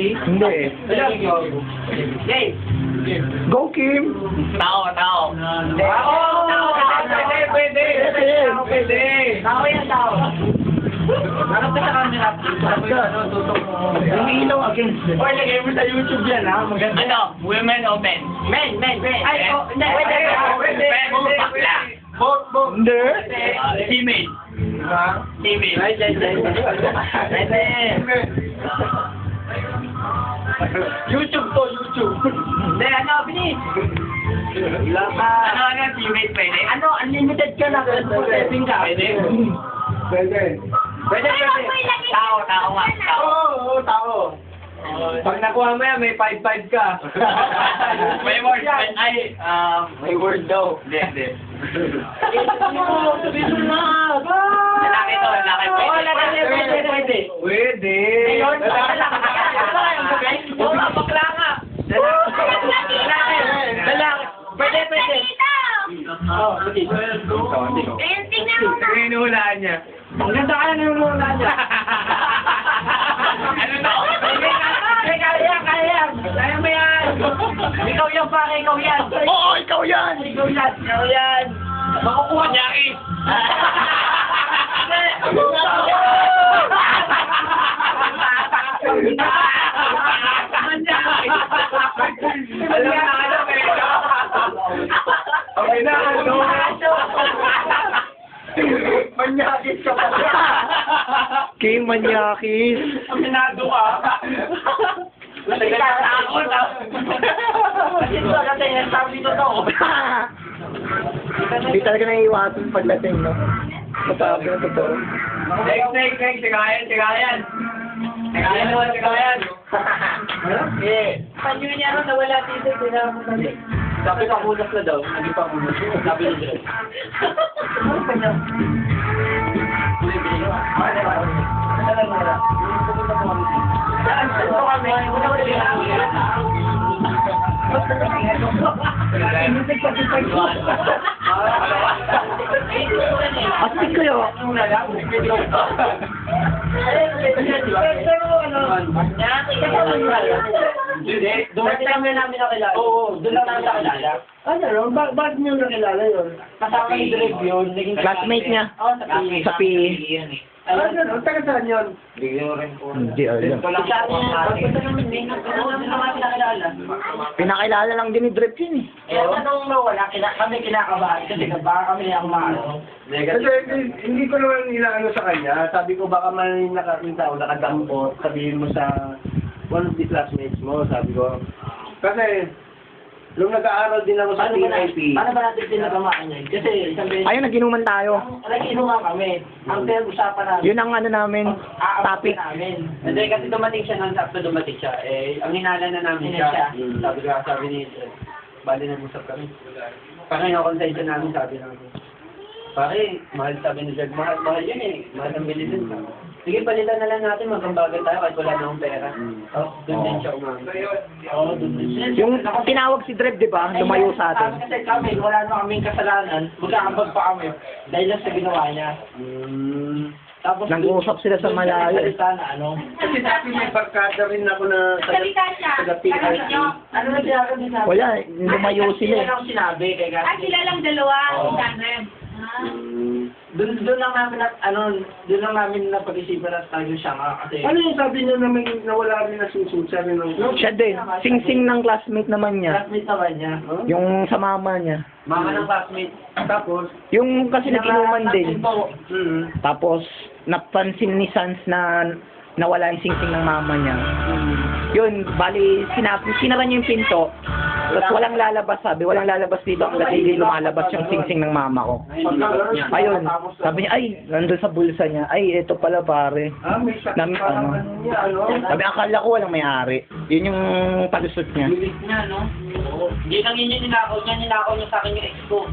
Hindi eh. Game. Go, Kim! Tao. Pwede. Tao yan, tao. Harap ka sa camera. Tutok mo. Yung ilaw against it. Oy, lagay mo sa YouTube yan, ha? Maganda. Ano? Women o men? Men. Ay, Hindi, pwede. Bakla. Both. Hindi. Female. Female. YouTube to, YouTube. Hindi, ano, bilis. Ano, female pwede? Ano, unlimited ka na. Pwede ka. Pwede. Tao nga. Tao. Oo, tao. Pag nakuha mo yan, may 5-5 ka. May word. May word daw. Hindi. Sabihin mo na. Lalaki to, lalaki pwede. Pwede. Ayun, bakla nga. Lalaki. Pwede. Oh, sige. Hinuhulaan niya. Ang ganda ka na hinuhulaan niya. Ano to? Kaya mo yan. Ikaw yan, pare. Ikaw yan. Oo, ikaw yan! Ikaw yan. Makukuha niya. Alam na ano. Manyakis ka pa. Kim, manyakis! Aminado ka. Nagkakatakot ah. Kasi sabi totoo. Hindi talaga naiiwasan pagdating, no? Masabi na totoo. Next. Sigayan. Panyo niya rin nawala dito. Sabi ka munas na daw. Hindi pa munas. Sabi ni Dre. Astig kayo! Dumating namin nakilala. Oo, doon lang namin nakilala. Ano, bakit niyo nakilala yun? Kasama ni Drake yun. Classmate niya. Oo, Sa PE. Ano, taga saan yun? Hindi alam. Pinakilala lang din ni Drip yun eh. Eh, tanong nawala, kami kinakabahan kasi baka kami ang maano. Kasi hindi ko naman inaano sa kanya. Sabi ko baka man nakadampot, sabihin mo sa one of the classmates mo, sabi ko. Kasi, nung nag-aaral din ako sa PIP. Paano ba natin pinagamaan niya? Kasi isang beses. Ayun, naginuman tayo. Nag-inuman kami. Ang pinag-usapan namin. Yun ang ano namin, topic. Namin. Hindi, kasi dumating siya nang sakto dumating siya. Eh, ang hinala na namin siya. Sabi ni bali nag-usap kami. Parang yung konsensya namin, sabi namin. Pare, mahal sabi ni Jed, mahal yun eh. Mahal ang bilhin din. Sige, palitan na lang natin, magkambagan tayo kahit wala na akong pera. Doon din siya umangin. Oo, doon din siya. Yung tinawag si Drip, di ba? Lumayo sa atin. Kasi kami, wala na kaming kasalanan. Magkakambag pa kami. Dahil lang sa ginawa niya. Tapos, Nag-uusap sila sa malayo. Kasi dati may barkada rin ako na taga-PIP. Ano na sinabi niya? Wala, lumayo sila eh. Hindi lang sinabi. Sila lang dalawa. Doon lang namin napag-isipan na tayo siya nga kasi... Ano yung sabi niya na may nawala rin na sinusunsa rin ng... Siya din. Sing-sing ng classmate naman niya. Classmate naman niya. Yung sa mama niya. Mama ng classmate. Tapos... Yung kasi naginuman din. Mm. Tapos, napansin ni Sans na nawala yung sing-sing ng mama niya. Yun, bali, sinara niya yung pinto. Tapos walang lalabas, sabi, walang lalabas dito hanggat hindi lumalabas yung sing-sing ng mama ko. Ayun, sabi niya, ay, nandun sa bulsa niya, ay, ito pala pare. May sakit parang ano niya, ano? Sabi, akala ko walang may-ari. Yun yung palusot niya. Bilis niya, no? Hindi nang ninakaw niya sa akin yung ex ko.